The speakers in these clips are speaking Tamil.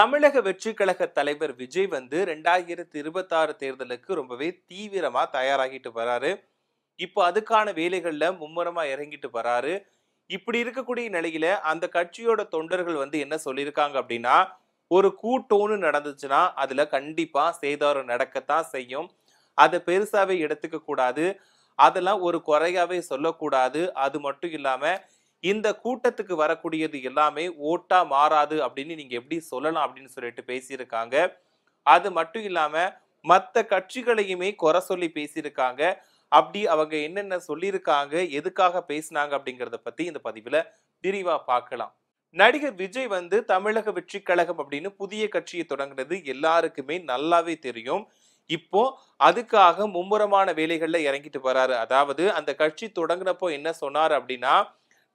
தமிழக வெற்றி கழக தலைவர் விஜய் வந்து 2026 தேர்தலுக்கு ரொம்பவே தீவிரமா தயாராகிட்டு வராரு. இப்போ அதுக்கான வேலைகள்ல மும்முரமா இறங்கிட்டு வராரு. இப்படி இருக்கக்கூடிய நிலையில அந்த கட்சியோட தொண்டர்கள் வந்து என்ன சொல்லியிருக்காங்க அப்படின்னா, ஒரு கூட்டம்னு நடந்துச்சுன்னா அதுல கண்டிப்பா சேதாரம் நடக்கத்தான் செய்யும். அத பெருசாவே எடுத்துக்க கூடாது. அதெல்லாம் ஒரு குறையாவே சொல்லக்கூடாது. அது மட்டும் இல்லாம இந்த கூட்டத்துக்கு வரக்கூடியது எல்லாமே ஓட்டா மாறாது அப்படின்னு நீங்க எப்படி சொல்லலாம் அப்படின்னு சொல்லிட்டு பேசியிருக்காங்க. அது மட்டும் இல்லாம மத்த கட்சிகளையுமே குறை சொல்லி பேசியிருக்காங்க. அப்படி அவங்க என்னென்ன சொல்லியிருக்காங்க, எதுக்காக பேசினாங்க அப்படிங்கிறத பத்தி இந்த பதிவுல விரிவா பார்க்கலாம். நடிகர் விஜய் வந்து தமிழக வெற்றிக் கழகம் அப்படின்னு புதிய கட்சியை தொடங்குனது எல்லாருக்குமே நல்லாவே தெரியும். இப்போ அதுக்காக மும்முரமான வேலைகள்ல இறங்கிட்டு வராரு. அதாவது அந்த கட்சி தொடங்குனப்போ என்ன சொன்னாரு அப்படின்னா,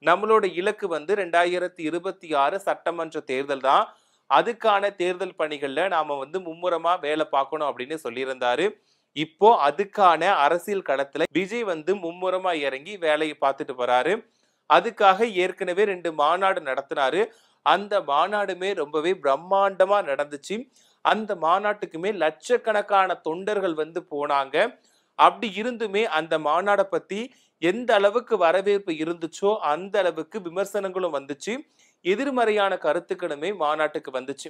நம்மளோட இலக்கு வந்து 2026 சட்டமன்ற தேர்தல் தான். அதுக்கான தேர்தல் பணிகள்ல நாம வந்து மும்முரமா வேலை பார்க்கணும் அப்படின்னு சொல்லியிருந்தாரு. இப்போ அதுக்கான அரசியல் களத்துல விஜய் வந்து மும்முரமா இறங்கி வேலையை பார்த்துட்டு வராரு. அதுக்காக ஏற்கனவே 2 மாநாடு நடத்தினாரு. அந்த மாநாடுமே ரொம்பவே பிரம்மாண்டமா நடந்துச்சு. அந்த மாநாட்டுக்குமே லட்சக்கணக்கான தொண்டர்கள் வந்து போனாங்க. அப்படி இருந்துமே அந்த மாநாட பத்தி எந்த அளவுக்கு வரவேற்பு இருந்துச்சோ, அந்த அளவுக்கு விமர்சனங்களும் வந்துச்சு. எதிர்மறையான கருத்துக்களுமே மாநாட்டுக்கு வந்துச்சு.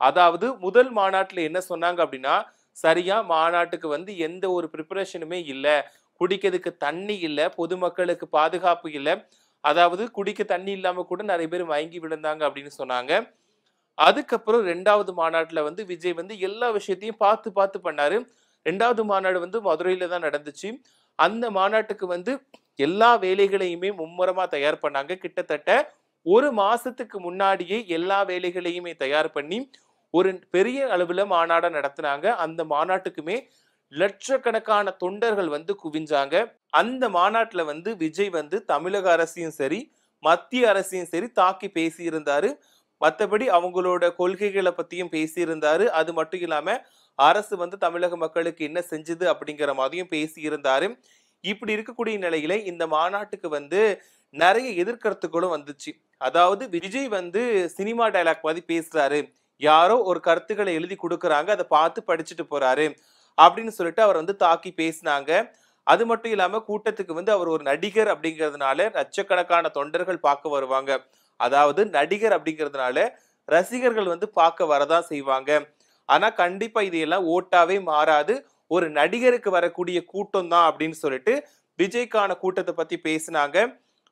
அதாவது முதல் மாநாட்டுல என்ன சொன்னாங்க அப்படின்னா, சரியா மாநாட்டுக்கு வந்து எந்த ஒரு பிரிப்பரேஷனுமே இல்ல. குடிக்கிறதுக்கு தண்ணி இல்ல. பொதுமக்களுக்கு பாதுகாப்பு இல்ல. அதாவது குடிக்க தண்ணி இல்லாம கூட நெறைய பேர் மயங்கி விழுந்தாங்க அப்படின்னு சொன்னாங்க. அதுக்கப்புறம் 2வது மாநாட்டுல வந்து விஜய் வந்து எல்லா விஷயத்தையும் பார்த்து பார்த்து பண்ணாரு. 2வது மாநாடு வந்து மதுரையில தான் நடந்துச்சு. அந்த மாநாட்டுக்கு வந்து எல்லா வேலைகளையுமே மும்முரமா தயார் பண்ணாங்க. கிட்டத்தட்ட 1 மாசத்துக்கு முன்னாடியே எல்லா வேலைகளையுமே தயார் பண்ணி, ஒரு பெரிய அளவுல மாநாட நடத்துனாங்க. அந்த மாநாட்டுக்குமே லட்சக்கணக்கான தொண்டர்கள் வந்து குவிஞ்சாங்க. அந்த மாநாட்டுல வந்து விஜய் வந்து தமிழக அரசையும் சரி, மத்திய அரசையும் சரி தாக்கி பேசியிருந்தாரு. மத்தபடி அவங்களோட கொள்கைகள பத்தியும் பேசியிருந்தாரு. அது மட்டும் இல்லாம, அரசு வந்து தமிழக மக்களுக்கு என்ன செஞ்சது அப்படிங்கிற மாதிரியும் பேசியிருந்தாரு. இப்படி இருக்கக்கூடிய நிலையில இந்த மாநாட்டுக்கு வந்து நெறைய எதிர்கருத்துக்களும் வந்துச்சு. அதாவது விஜய் வந்து சினிமா டயலாக் மாரி பேசுறாரு. யாரோ ஒரு கருத்துக்கள எழுதி குடுக்குறாங்க. அத பார்த்து படிச்சுட்டு போறாரு. அப்படின்னு சொல்லிட்டு அவர வந்து தாக்கி பேசினாங்க. அது மட்டும் இல்லாம கூட்டத்துக்கு வந்து அவர் ஒரு நடிகர் அப்படிங்கிறதுனால லட்சக்கணக்கான தொண்டர்கள் பார்க்க வருவாங்க. அதாவது நடிகர் அப்படிங்கிறதுனால ரசிகர்கள் வந்து பார்க்க வரதான் செய்வாங்க. ஆனா கண்டிப்பா இது எல்லாம் ஓட்டாவே மாறாது. ஒரு நடிகருக்கு வரக்கூடிய கூட்டம் தான் அப்படின்னு சொல்லிட்டு விஜய்க்கான கூட்டத்த பத்தி பேசினாங்க.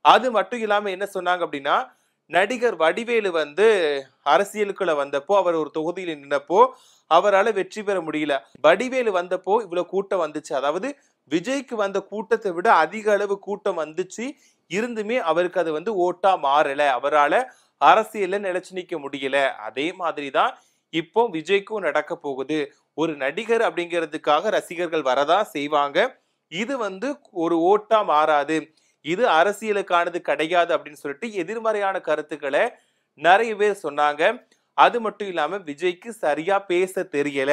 அது மட்டும் இல்லாம என்ன சொன்னாங்க அப்படின்னா, நடிகர் வடிவேலு வந்து அரசியலுக்குள்ள வந்தப்போ, அவர் ஒரு தொகுதியில நின்னப்போ, அவரால வெற்றி பெற முடியல. வடிவேலு வந்தப்போ இவ்வளவு கூட்டம் வந்துச்சு. அதாவது விஜய்க்கு வந்த கூட்டத்த விட அதிக அளவு கூட்டம் வந்துச்சு. இருந்துமே அவருக்கு அது வந்து ஓட்டா மாறல. அவரால அரசியல்ல நிலைச்சு நிக்க முடியல. அதே மாதிரி தான் இப்போ விஜய்க்கும் நடக்க போகுது. ஒரு நடிகர் அப்படிங்கிறதுக்காக ரசிகர்கள் வரதான் செய்வாங்க. இது வந்து ஒரு ஓட்டா மாறாது. இது அரசியலுக்கானது கிடையாது அப்படின்னு சொல்லிட்டு எதிர்மறையான கருத்துக்கள நெறைய பேர் சொன்னாங்க. அது மட்டும் இல்லாம விஜய்க்கு சரியா பேச தெரியல.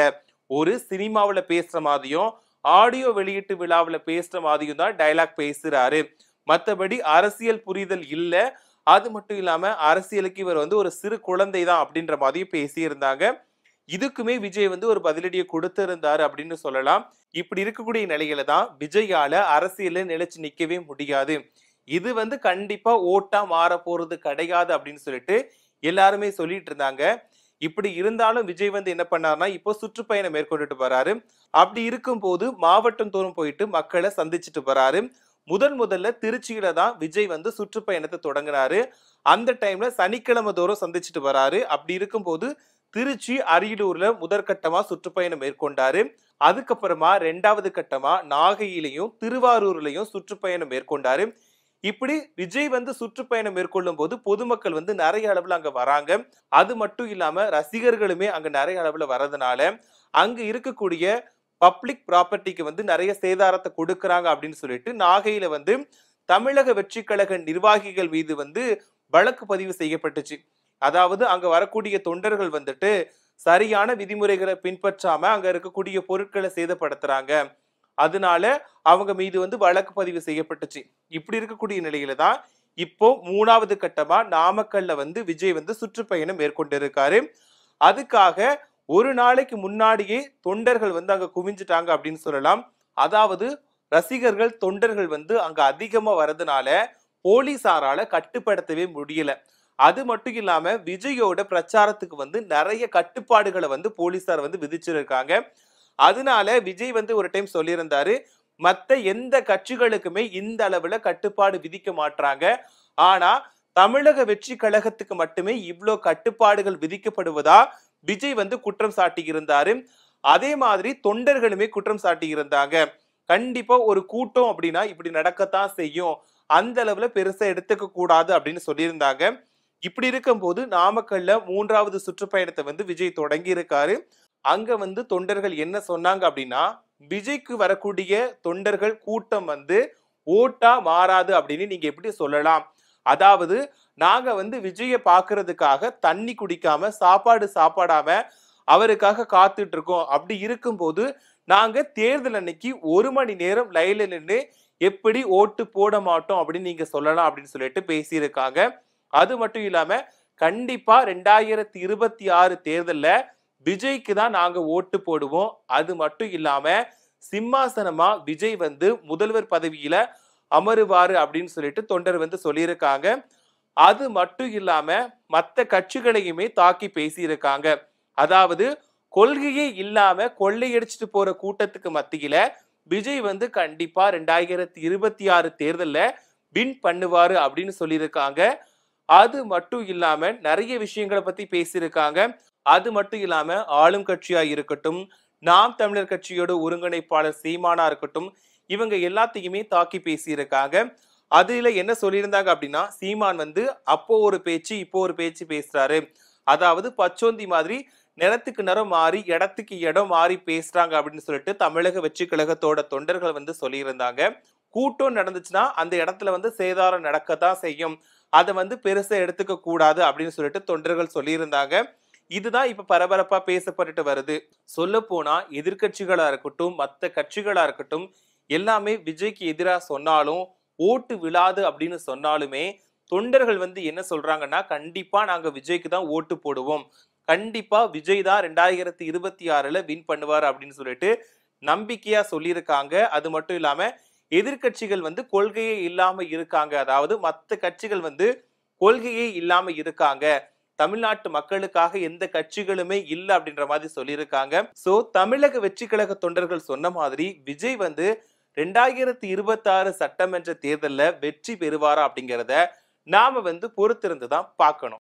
ஒரு சினிமாவுல பேசுற மாதிரியும், ஆடியோ வெளியீட்டு விழாவுல பேசுற மாதிரியும் தான் டயலாக் பேசுறாரு. மத்தபடி அரசியல் புரிதல் இல்ல. அது மட்டும் இல்லாம அரசியலுக்கு இவர் வந்து ஒரு சிறு குழந்தை தான் அப்படின்ற மாதிரியும் பேசியிருந்தாங்க. இதுக்குமே விஜய் வந்து ஒரு பதிலடிய கொடுத்திருந்தாரு அப்படின்னு சொல்லலாம். இப்படி இருக்கக்கூடிய நிலையில தான் விஜயால அரசியல்ல நிலைச்சு நிக்கவே முடியாது. இது வந்து கண்டிப்பா ஓட்டா மாறப் போறது கிடையாது அப்படின்னு சொல்லிட்டு எல்லாருமே சொல்லிட்டு இருந்தாங்க. இப்படி இருந்தாலும் விஜய் வந்து என்ன பண்ணாருன்னா, இப்போ சுற்றுப்பயணம் மேற்கொண்டுட்டு வராரு. அப்படி இருக்கும்போது மாவட்டம் தோறும் போயிட்டு மக்கள சந்திச்சுட்டு வராரு. முதல்ல திருச்சியில தான் விஜய் வந்து சுற்றுப்பயணத்த தொடங்குனாரு. அந்த டைம்ல சனிக்கிழமை தோறும் சந்திச்சுட்டு வராரு. அப்படி இருக்கும்போது திருச்சி, அரியலூர்ல முதற்கட்டமா சுற்றுப்பயணம் மேற்கொண்டாரு. அதுக்கப்புறமா 2வது கட்டமா நாகையிலயும், திருவாரூர்லயும் சுற்றுப்பயணம் மேற்கொண்டாரு. இப்படி விஜய் வந்து சுற்றுப்பயணம் மேற்கொள்ளும்போது பொதுமக்கள் வந்து நெறைய அளவுல அங்க வராங்க. அது மட்டும் இல்லாம ரசிகர்களுமே அங்க நெறைய அளவுல வரதுனால, அங்க இருக்கக்கூடிய பப்ளிக் ப்ராப்பர்ட்டிக்கு வந்து நெறைய சேதாரத்த கொடுக்குறாங்க அப்படின்னு சொல்லிட்டு, நாகையில வந்து தமிழக வெற்றிக் கழக நிர்வாகிகள் மீது வந்து வழக்கு பதிவு செய்யப்பட்டுச்சு. அதாவது அங்க வரக்கூடிய தொண்டர்கள் வந்துட்டு சரியான விதிமுறைகள பின்பற்றாம அங்க இருக்கக்கூடிய பொருட்கள சேதப்படுத்துறாங்க. அதனால அவங்க மீது வந்து வழக்கு பதிவு செய்யப்பட்டுச்சு. இப்படி இருக்கக்கூடிய நிலையில தான் இப்போ 3வது கட்டமா நாமக்கல்ல வந்து விஜய் வந்து சுற்றுப்பயணம் மேற்கொண்டிருக்காரு. அதுக்காக ஒரு நாளைக்கு முன்னாடியே தொண்டர்கள் வந்து அங்க குவிஞ்சிட்டாங்க அப்படின்னு சொல்லலாம். அதாவது ரசிகர்கள், தொண்டர்கள் வந்து அங்க அதிகமா வரதுனால போலீசாரால கட்டுப்படுத்தவே முடியல. அது மட்டும் இல்லாம விஜயோட பிரச்சாரத்துக்கு வந்து நிறைய கட்டுப்பாடுகளை வந்து போலீசார் வந்து விதிச்சிருக்காங்க. அதனால விஜய் வந்து ஒரு டைம் சொல்லியிருந்தாரு, மத்த எந்த கட்சிகளுக்குமே இந்த அளவுல கட்டுப்பாடு விதிக்க மாட்றாங்க. ஆனா தமிழக வெற்றி கழகத்துக்கு மட்டுமே இவ்ளோ கட்டுப்பாடுகள் விதிக்கப்படுவதா விஜய் வந்து குற்றம் சாட்டி இருந்தாரு. அதே மாதிரி தொண்டர்களுமே குற்றம் சாட்டி இருந்தாங்க. கண்டிப்பா ஒரு கூட்டம் அப்படின்னா இப்படி நடக்கத்தான் செய்யும். அந்த அளவுல பெருசா எடுத்துக்க கூடாது அப்படின்னு சொல்லியிருந்தாங்க. இப்படி இருக்கும்போது நாமக்கல்ல 3வது சுற்றுப்பயணத்தை வந்து விஜய் தொடங்கி இருக்காரு. அங்க வந்து தொண்டர்கள் என்ன சொன்னாங்க அப்படின்னா, விஜய்க்கு வரக்கூடிய தொண்டர்கள் கூட்டம் வந்து ஓட்டா மாறாது அப்படின்னு நீங்க எப்படி சொல்லலாம்? அதாவது நாங்க வந்து விஜய பார்க்கிறதுக்காக தண்ணி குடிக்காம, சாப்பாடு சாப்பிடாம அவருக்காக காத்துட்டு இருக்கோம். அப்படி இருக்கும்போது நாங்க தேர்தல் அன்னைக்கு 1 மணி நேரம் லைன்ல நின்னு எப்படி ஓட்டு போட மாட்டோம் அப்படின்னு நீங்க சொல்லலாம் அப்படின்னு சொல்லிட்டு பேசியிருக்காங்க. அது மட்டும் இல்லாம கண்டிப்பா 2026 தேர்தல்ல விஜய்க்கு தான் நாங்க ஓட்டு போடுவோம். அது மட்டும் இல்லாம சிம்மாசனமா விஜய் வந்து முதல்வர் பதவியில அமருவாரு அப்படின்னு சொல்லிட்டு தொண்டர் வந்து சொல்லியிருக்காங்க. அது மட்டும் இல்லாம மத்த கட்சிகளையுமே தாக்கி பேசியிருக்காங்க. அதாவது கொள்கையே இல்லாம கொள்ளையடிச்சிட்டு போற கூட்டத்துக்கு மத்தியில விஜய் வந்து கண்டிப்பா 2026 தேர்தல்ல வின் பண்ணுவாரு அப்படின்னு சொல்லியிருக்காங்க. அது மட்டும் இல்லாம நிறைய விஷயங்களை பத்தி பேசியிருக்காங்க. அது மட்டும் இல்லாம ஆளும் கட்சியா இருக்கட்டும், நாம் தமிழர் கட்சியோட ஒருங்கிணைப்பாளர் சீமானா இருக்கட்டும், இவங்க எல்லாத்தையுமே தாக்கி பேசியிருக்காங்க. அதுல என்ன சொல்லியிருந்தாங்க அப்படின்னா, சீமான் வந்து அப்போ ஒரு பேச்சு, இப்போ ஒரு பேச்சு பேசுறாரு. அதாவது பச்சோந்தி மாதிரி நிறத்துக்கு நிறம் மாறி, இடத்துக்கு இடம் மாறி பேசுறாங்க அப்படின்னு சொல்லிட்டு தமிழக வெற்றி கழகத்தோட தொண்டர்கள் வந்து சொல்லியிருந்தாங்க. கூட்டம் நடந்துச்சுன்னா அந்த இடத்துல வந்து சேதாரம் நடக்கத்தான் செய்யும். அத வந்து பெருசா எடுத்துக்க கூடாது அப்படின்னு சொல்லிட்டு தொண்டர்கள் சொல்லியிருந்தாங்க. இதுதான் இப்ப பரபரப்பா பேசப்பட்டுட்டு வருது. சொல்லப்போனா எதிர்க்கட்சிகளா இருக்கட்டும், மத்த கட்சிகளா இருக்கட்டும், எல்லாமே விஜய்க்கு எதிரா சொன்னாலும், ஓட்டு விழாது அப்படின்னு சொன்னாலுமே, தொண்டர்கள் வந்து என்ன சொல்றாங்கன்னா, கண்டிப்பா நாங்க விஜய்க்கு தான் ஓட்டு போடுவோம். கண்டிப்பா விஜய் தான் 2026ல வின் பண்ணுவாரு அப்படின்னு சொல்லிட்டு நம்பிக்கையா சொல்லியிருக்காங்க. அது மட்டும் இல்லாம எதிர்க்கட்சிகள் வந்து கொள்கையே இல்லாம இருக்காங்க. அதாவது மத்த கட்சிகள் வந்து கொள்கையே இல்லாம இருக்காங்க. தமிழ்நாட்டு மக்களுக்காக எந்த கட்சிகளுமே இல்ல அப்படின்ற மாதிரி சொல்லியிருக்காங்க. சோ தமிழக வெற்றி கழக தொண்டர்கள் சொன்ன மாதிரி விஜய் வந்து 2026 சட்டமன்ற தேர்தல்ல வெற்றி பெறுவாரா அப்படிங்கிறத நாம வந்து பொறுத்திருந்து தான் பார்க்கணும்.